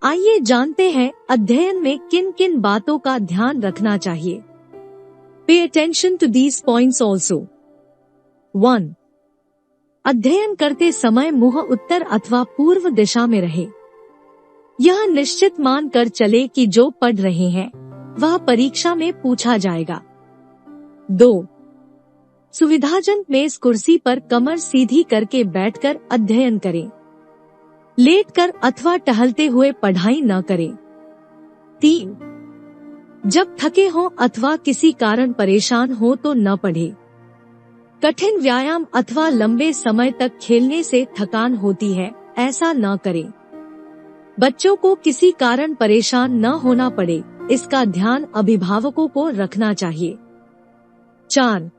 आइए जानते हैं अध्ययन में किन किन बातों का ध्यान रखना चाहिए। Pay attention to these points also. 1. अध्ययन करते समय मुंह उत्तर अथवा पूर्व दिशा में रहे। यह निश्चित मान कर चले कि जो पढ़ रहे हैं वह परीक्षा में पूछा जाएगा। 2. सुविधाजनक मेज कुर्सी पर कमर सीधी करके बैठकर अध्ययन करें। लेटकर अथवा टहलते हुए पढ़ाई न करें। 3. जब थके हों अथवा किसी कारण परेशान हो तो न पढ़े। कठिन व्यायाम अथवा लंबे समय तक खेलने से थकान होती है, ऐसा न करें। बच्चों को किसी कारण परेशान न होना पड़े, इसका ध्यान अभिभावकों को रखना चाहिए। 4.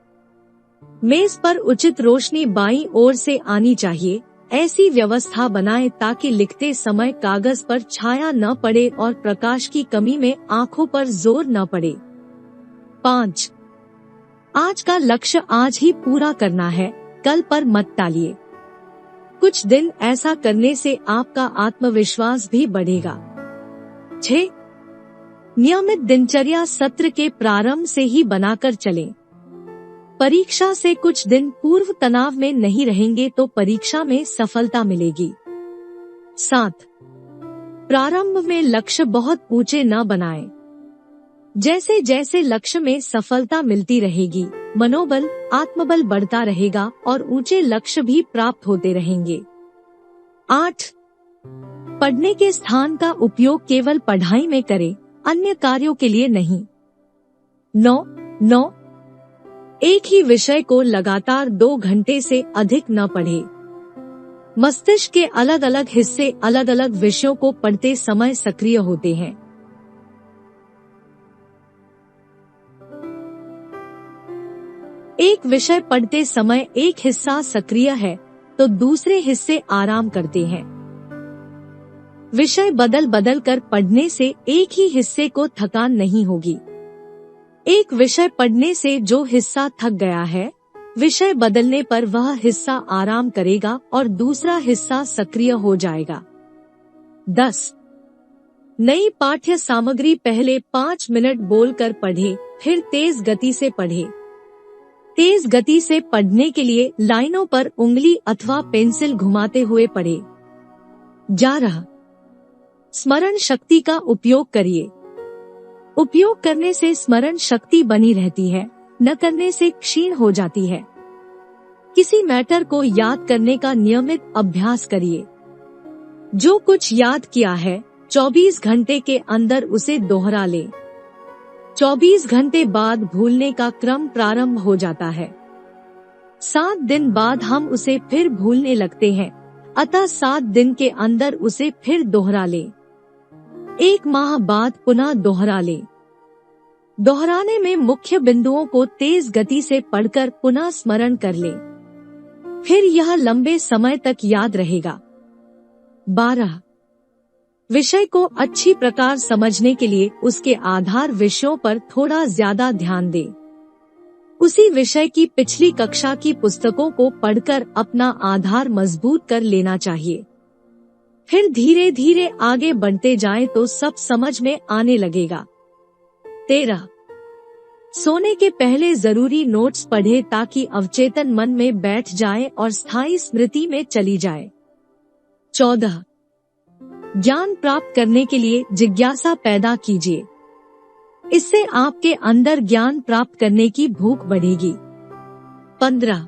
मेज पर उचित रोशनी बाईं ओर से आनी चाहिए। ऐसी व्यवस्था बनाएं ताकि लिखते समय कागज पर छाया न पड़े और प्रकाश की कमी में आंखों पर जोर न पड़े। 5. आज का लक्ष्य आज ही पूरा करना है, कल पर मत टालिए। कुछ दिन ऐसा करने से आपका आत्मविश्वास भी बढ़ेगा। 6. नियमित दिनचर्या सत्र के प्रारंभ से ही बनाकर चलें। परीक्षा से कुछ दिन पूर्व तनाव में नहीं रहेंगे तो परीक्षा में सफलता मिलेगी। 7. प्रारंभ में लक्ष्य बहुत ऊंचे न बनाएं। जैसे जैसे लक्ष्य में सफलता मिलती रहेगी, मनोबल, आत्मबल बढ़ता रहेगा और ऊंचे लक्ष्य भी प्राप्त होते रहेंगे। 8. पढ़ने के स्थान का उपयोग केवल पढ़ाई में करें, अन्य कार्यों के लिए नहीं। 9. एक ही विषय को लगातार 2 घंटे से अधिक न पढ़े। मस्तिष्क के अलग अलग हिस्से अलग अलग विषयों को पढ़ते समय सक्रिय होते हैं। एक विषय पढ़ते समय एक हिस्सा सक्रिय है तो दूसरे हिस्से आराम करते हैं। विषय बदल बदल कर पढ़ने से एक ही हिस्से को थकान नहीं होगी। एक विषय पढ़ने से जो हिस्सा थक गया है, विषय बदलने पर वह हिस्सा आराम करेगा और दूसरा हिस्सा सक्रिय हो जाएगा। 10. नई पाठ्य सामग्री पहले 5 मिनट बोलकर पढ़े, फिर तेज गति से पढ़े। तेज गति से पढ़ने के लिए लाइनों पर उंगली अथवा पेंसिल घुमाते हुए पढ़े। 11. स्मरण शक्ति का उपयोग करिए। उपयोग करने से स्मरण शक्ति बनी रहती है, न करने से क्षीण हो जाती है। किसी मैटर को याद करने का नियमित अभ्यास करिए। जो कुछ याद किया है 24 घंटे के अंदर उसे दोहरा ले। 24 घंटे बाद भूलने का क्रम प्रारंभ हो जाता है। 7 दिन बाद हम उसे फिर भूलने लगते हैं, अतः 7 दिन के अंदर उसे फिर दोहरा ले। 1 माह बाद पुनः दोहरा ले। दोहराने में मुख्य बिंदुओं को तेज गति से पढ़कर पुनः स्मरण कर ले, फिर यह लंबे समय तक याद रहेगा। 12. विषय को अच्छी प्रकार समझने के लिए उसके आधार विषयों पर थोड़ा ज्यादा ध्यान दे। उसी विषय की पिछली कक्षा की पुस्तकों को पढ़कर अपना आधार मजबूत कर लेना चाहिए। फिर धीरे धीरे आगे बढ़ते जाएं तो सब समझ में आने लगेगा। 13. सोने के पहले जरूरी नोट्स पढ़े ताकि अवचेतन मन में बैठ जाए और स्थायी स्मृति में चली जाए। 14. ज्ञान प्राप्त करने के लिए जिज्ञासा पैदा कीजिए। इससे आपके अंदर ज्ञान प्राप्त करने की भूख बढ़ेगी। 15.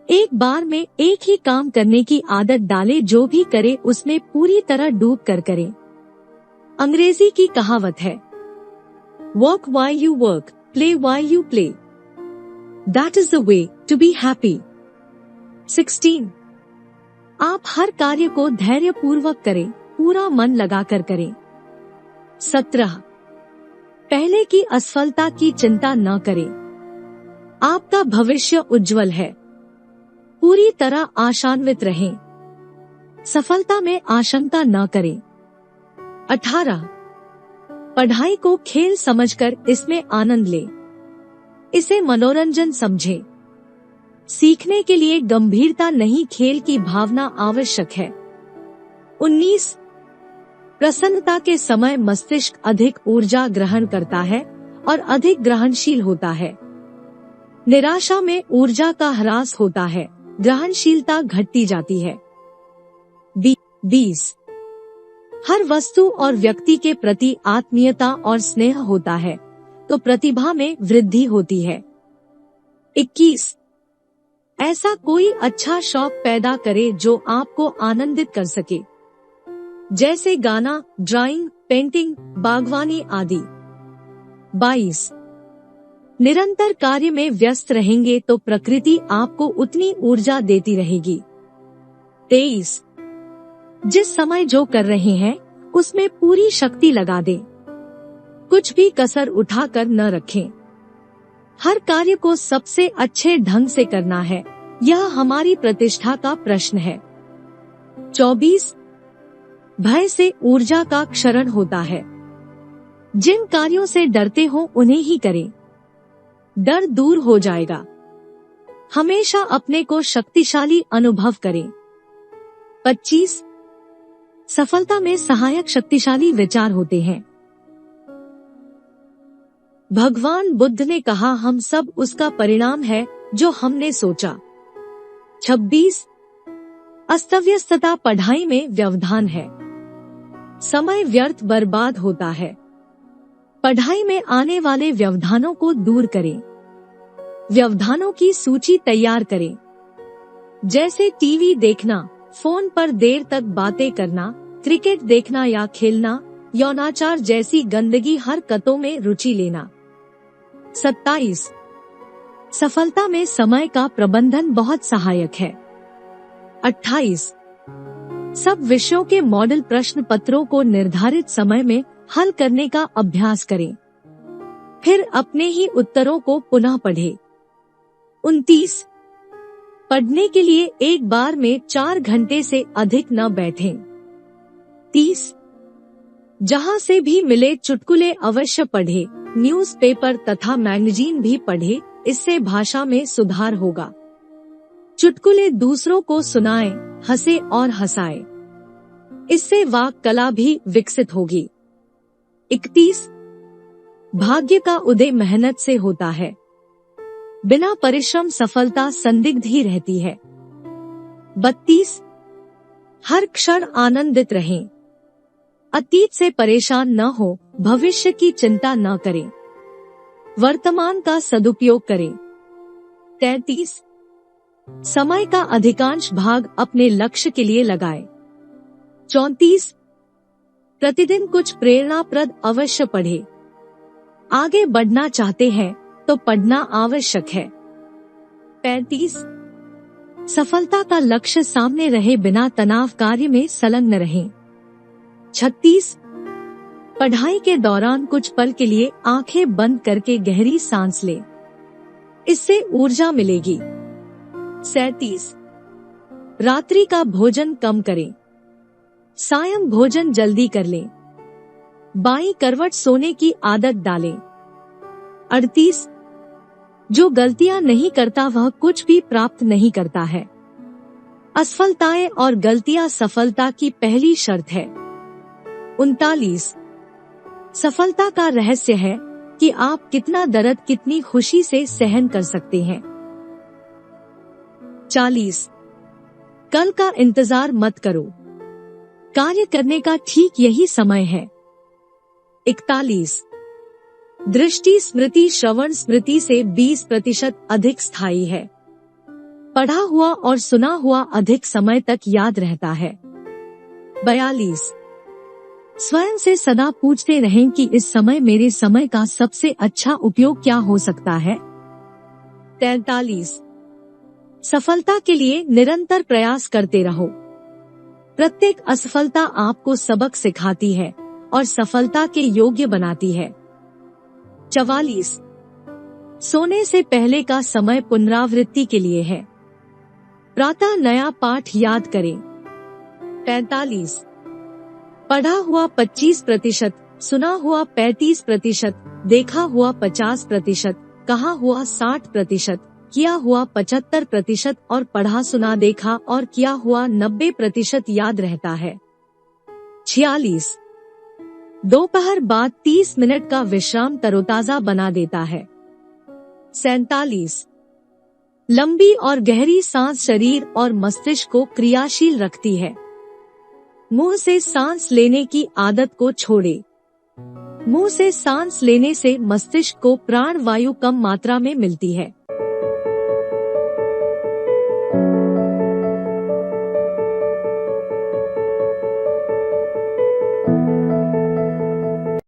एक बार में एक ही काम करने की आदत डाले, जो भी करे उसमें पूरी तरह डूब कर करे। अंग्रेजी की कहावत है, work while you work, play while you play. That is the way to be happy. 16. आप हर कार्य को धैर्य पूर्वक करें, पूरा मन लगाकर करें। 17. पहले की असफलता की चिंता न करें। आपका भविष्य उज्जवल है। पूरी तरह आशान्वित रहें। सफलता में आशंका न करें। 18. पढ़ाई को खेल समझकर इसमें आनंद ले। इसे मनोरंजन समझे। सीखने के लिए गंभीरता नहीं, खेल की भावना आवश्यक है। 19. प्रसन्नता के समय मस्तिष्क अधिक ऊर्जा ग्रहण करता है और अधिक ग्रहणशील होता है। निराशा में ऊर्जा का ह्रास होता है, ग्रहणशीलता घटती जाती है। 20 हर वस्तु और व्यक्ति के प्रति आत्मीयता और स्नेह होता है तो प्रतिभा में वृद्धि होती है। 21 ऐसा कोई अच्छा शौक पैदा करे जो आपको आनंदित कर सके, जैसे गाना, ड्राइंग, पेंटिंग, बागवानी आदि। 22 निरंतर कार्य में व्यस्त रहेंगे तो प्रकृति आपको उतनी ऊर्जा देती रहेगी। 23 जिस समय जो कर रहे हैं उसमें पूरी शक्ति लगा दें, कुछ भी कसर उठाकर न रखें। हर कार्य को सबसे अच्छे ढंग से करना है, यह हमारी प्रतिष्ठा का प्रश्न है। 24 भय से ऊर्जा का क्षरण होता है। जिन कार्यों से डरते हो उन्हें ही करें, डर दूर हो जाएगा। हमेशा अपने को शक्तिशाली अनुभव करें। 25 सफलता में सहायक शक्तिशाली विचार होते हैं। भगवान बुद्ध ने कहा, हम सब उसका परिणाम है जो हमने सोचा। 26 अस्तव्यस्तता पढ़ाई में व्यवधान है, समय व्यर्थ बर्बाद होता है। पढ़ाई में आने वाले व्यवधानों को दूर करें। व्यवधानों की सूची तैयार करें, जैसे टीवी देखना, फोन पर देर तक बातें करना, क्रिकेट देखना या खेलना, यौनाचार जैसी गंदगी हरकतों में रुचि लेना। 27 सफलता में समय का प्रबंधन बहुत सहायक है। 28 सब विषयों के मॉडल प्रश्न पत्रों को निर्धारित समय में हल करने का अभ्यास करें, फिर अपने ही उत्तरों को पुनः पढ़ें। 29 पढ़ने के लिए एक बार में 4 घंटे से अधिक न बैठें। 30 जहां से भी मिले चुटकुले अवश्य पढ़ें, न्यूज़पेपर तथा मैगजीन भी पढ़ें, इससे भाषा में सुधार होगा। चुटकुले दूसरों को सुनाएं, हंसे और हंसाएं, इससे वाक कला भी विकसित होगी। 31 भाग्य का उदय मेहनत से होता है, बिना परिश्रम सफलता संदिग्ध ही रहती है। 32 हर क्षण आनंदित रहें, अतीत से परेशान न हो, भविष्य की चिंता न करें, वर्तमान का सदुपयोग करें। 33 समय का अधिकांश भाग अपने लक्ष्य के लिए लगाएं। 34 प्रतिदिन कुछ प्रेरणाप्रद अवश्य पढ़ें, आगे बढ़ना चाहते हैं तो पढ़ना आवश्यक है। 35 सफलता का लक्ष्य सामने रहे बिना तनाव कार्य में संलग्न रहें। 36 पढ़ाई के दौरान कुछ पल के लिए आंखें बंद करके गहरी सांस लें, इससे ऊर्जा मिलेगी। 37 रात्रि का भोजन कम करें, सायं भोजन जल्दी कर लें, बाईं करवट सोने की आदत डालें। 38 जो गलतियां नहीं करता वह कुछ भी प्राप्त नहीं करता है। असफलताएं और गलतियां सफलता की पहली शर्त है। 39 सफलता का रहस्य है कि आप कितना दर्द कितनी खुशी से सहन कर सकते हैं। 40 कल का इंतजार मत करो, कार्य करने का ठीक यही समय है। 41 दृष्टि स्मृति श्रवण स्मृति से 20% अधिक स्थायी है, पढ़ा हुआ और सुना हुआ अधिक समय तक याद रहता है। 42 स्वयं से सदा पूछते रहें कि इस समय मेरे समय का सबसे अच्छा उपयोग क्या हो सकता है। 43 सफलता के लिए निरंतर प्रयास करते रहो, प्रत्येक असफलता आपको सबक सिखाती है और सफलता के योग्य बनाती है। 44 सोने से पहले का समय पुनरावृत्ति के लिए है, प्रातः नया पाठ याद करें। 45 पढ़ा हुआ 25%, सुना हुआ 35%, देखा हुआ 50%, कहा हुआ 60%, किया हुआ 75% और पढ़ा सुना देखा और किया हुआ 90% याद रहता है। 46 दोपहर बाद 30 मिनट का विश्राम तरोताजा बना देता है। 47 लंबी और गहरी सांस शरीर और मस्तिष्क को क्रियाशील रखती है। मुंह से सांस लेने की आदत को छोड़े। मुंह से सांस लेने से मस्तिष्क को प्राण वायु कम मात्रा में मिलती है।